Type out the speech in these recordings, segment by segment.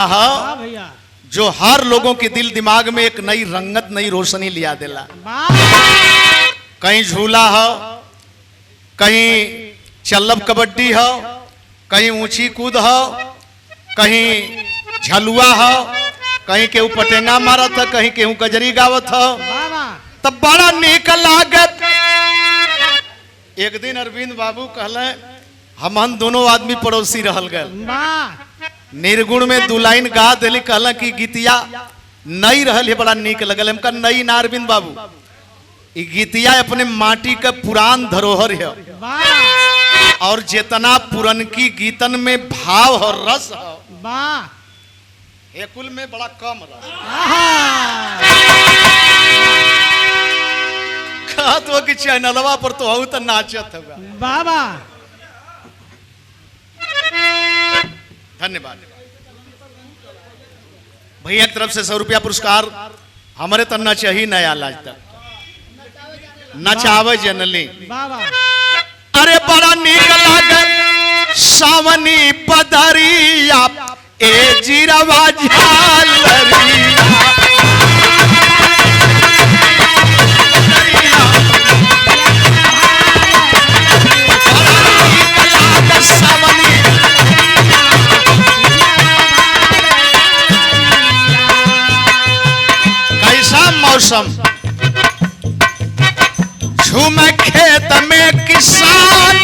हाँ भैया, जो हर लोगों के दिल दिमाग में एक नई रंगत नई रोशनी लिया देला। कहीं झूला हो, कहीं चल्लब कबड्डी हो, कहीं ऊंची कूद हो, कहीं झलुआ हो, कहीं केहू पटेंगा मारत हो, कहीं केहू कजरी गावत हो, तब बड़ा नीक लागत। एक दिन अरविंद बाबू कहले हम दोनों आदमी पड़ोसी रहल गए, निर्गुण में दू लाइन गा दिली, कहला कि गीतिया नई रहल है, बड़ा नीक लगल। हमका नई ना अरविंद बाबू, ये गीतिया अपने माटी का पुरान धरोहर है, और जितना पुरनकी गीतन में भाव हो रस हो कुल में बड़ा कम रस। तो कि चैनलवा पर तो हो तो नाचत होगा बाबा। धन्यवाद भैया की तरफ से 100 रुपया पुरस्कार। हमारे तो न चाहिए नया लाज तक नचावे जनली। अरे बड़ा नीक लागे सावनी पदरिया ए जीरावा झालरिया, मौसम झूमे खेत में किसान,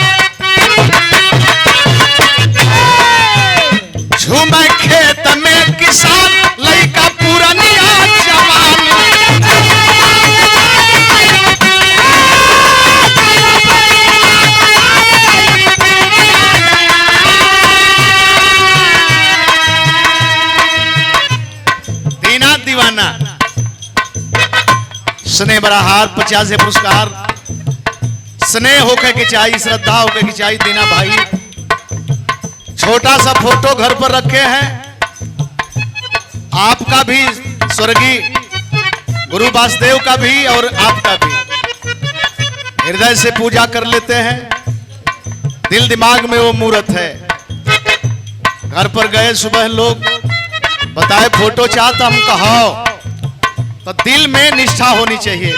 झूमे खेत में किसान, लइका पुरनिया जवान। दीना दीवाना स्नेह बराहार 50 से पुरस्कार। स्नेह होके की चाहिए, श्रद्धा होके की चाहिए। दीना भाई छोटा सा फोटो घर पर रखे हैं, आपका भी, स्वर्गीय गुरु वासुदेव का भी और आपका भी। हृदय से पूजा कर लेते हैं, दिल दिमाग में वो मूर्त है। घर पर गए सुबह लोग बताए फोटो चाहता, हम कहो तो दिल में निष्ठा होनी चाहिए।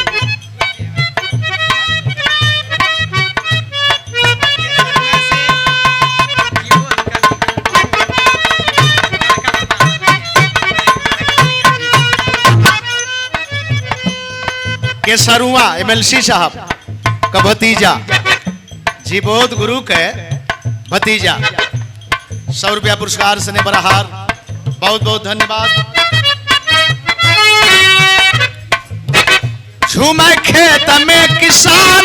केसरुआ MLC साहब का भतीजा जी, बोध गुरु के भतीजा। 100 रुपया पुरस्कार स्नेह बराहार, बहुत बहुत धन्यवाद। झूमे खेत में किसान,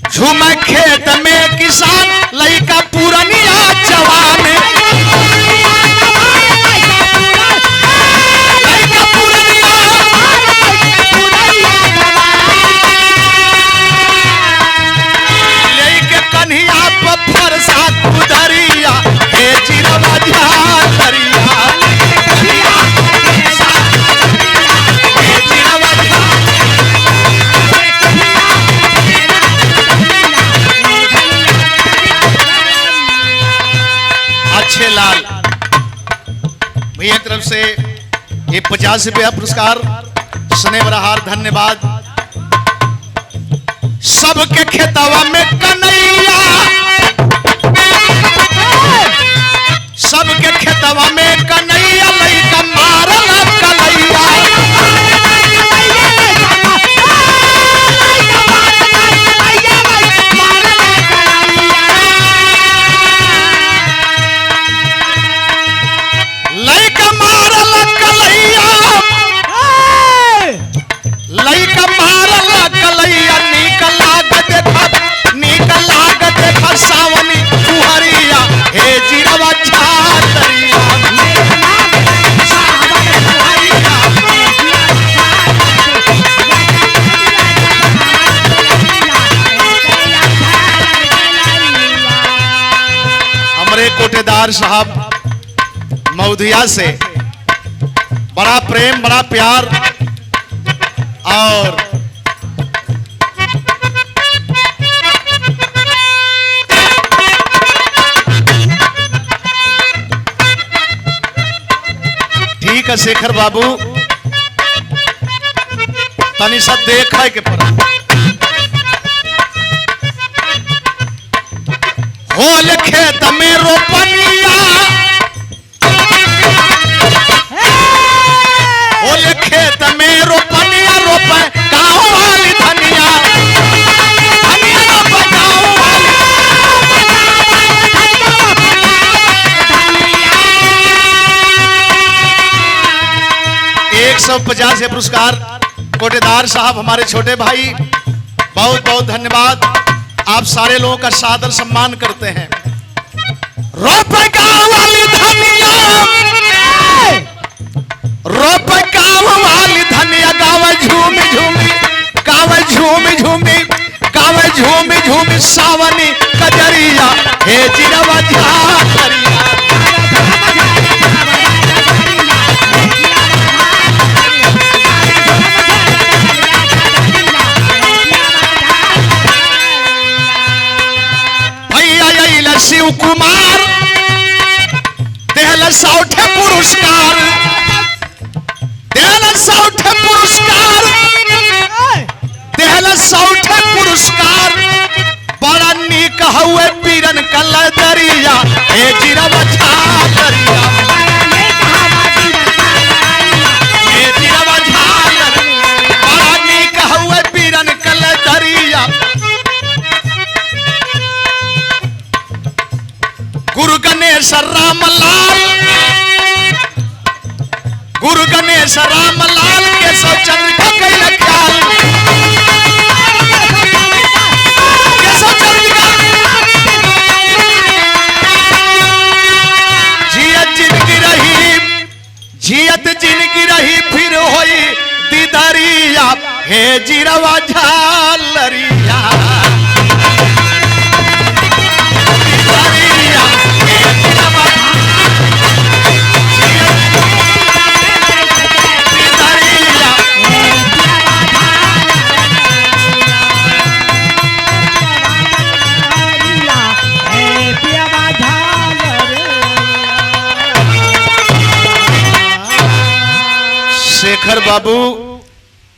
झूमे खेत में किसान, लइका पुरनिया जवान। लइका पुरनिया लइके कन्हिया पर फरसा कुदरिया हे जीरवा झालरिया। अच्छे लाल भैया की तरफ से ये 50 रुपया पुरस्कार स्नेह बराहार, धन्यवाद। सबके खेतवा में कन्हैया, सबके खेतवा में कन्हैया, लइका मारल कलैया। लइका मारल कलैया, लइका मारल कलैया, नीक लागत देखा, नीक लागत देखा सावनी फुहरिया हे जीरवा झालरिया। हमारे कोटेदार साहब मौधिया से बड़ा प्रेम, बड़ा प्यार और ठीक है शेखर बाबू, तनी सा देख है के पर होल खेत में रोपनिया, होल खेत में रोपनिया, रोप गाँव वाली धनिया, धनिया रोप गाँव वाली। 150 है पुरस्कार कोटेदार साहब, हमारे छोटे भाई, बहुत बहुत धन्यवाद। आप सारे लोगों का सादर सम्मान करते हैं। रोप गाँव वाली धनिया, रोप गाँव वाली धनिया, गाँव झूमी झूमी, गाँव झूमी झूमी, गाँव झूमी झूमी, सावनी कजरिया हे जिरवा झारिया। शिव कुमार देहल सौठे पुरस्कार, देहल सौठे पुरस्कार, देहल सौठे पुरस्कार, बड़ा नीक हुए पीरन कलदरिया हे जिरवा झारिया, हे जिरवा झारिया, बड़ा नीक हुए पीरन कलदरिया। गुरु गणेश रामलाल, गुरु गणेश रामलाल के सौ चंद्र का कैल ख्याल, के सौ चंद्र का जियत जिंदगी रही, जियत जिंदगी रही, फिर होई दीदारिया हे जिरवा झालरिया। शेखर बाबू,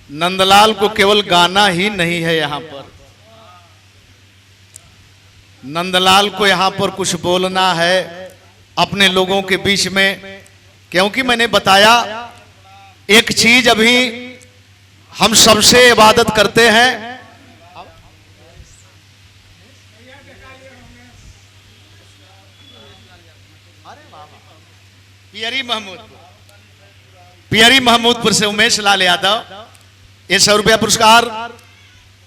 नंदलाल को केवल गाना ही नहीं है, यहां पर नंदलाल को यहां पर कुछ बोलना है अपने लोगों के बीच में, क्योंकि मैंने बताया एक चीज अभी हम सबसे इबादत करते हैं, पियरी महमूदपुर से उमेश लाल यादव, ये 100 रुपया पुरस्कार।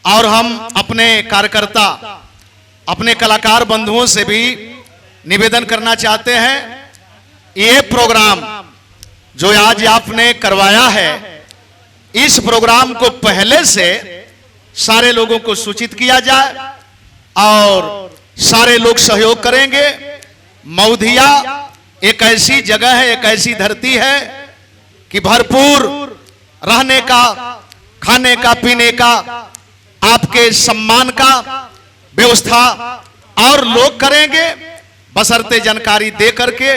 और हम अपने कार्यकर्ता, अपने कलाकार बंधुओं से भी निवेदन करना चाहते हैं, ये प्रोग्राम जो आज आपने करवाया है, इस प्रोग्राम को पहले से सारे लोगों को सूचित किया जाए और सारे लोग सहयोग करेंगे। मौधिया एक ऐसी जगह है, एक ऐसी धरती है कि भरपूर रहने का, खाने का, पीने का, आपके सम्मान का व्यवस्था और लोग करेंगे, बशर्ते जानकारी दे करके।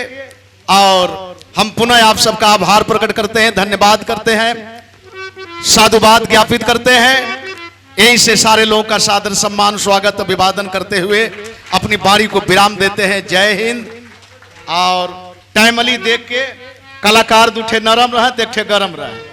और हम पुनः आप सबका आभार प्रकट करते हैं, धन्यवाद करते हैं, साधुवाद ज्ञापित करते हैं। यहीं से सारे लोगों का सादर सम्मान, स्वागत, अभिवादन करते हुए अपनी बारी को विराम देते हैं। जय हिंद। और टाइमली देख के कलाकार दूठे नरम रहे, एक गरम रहे।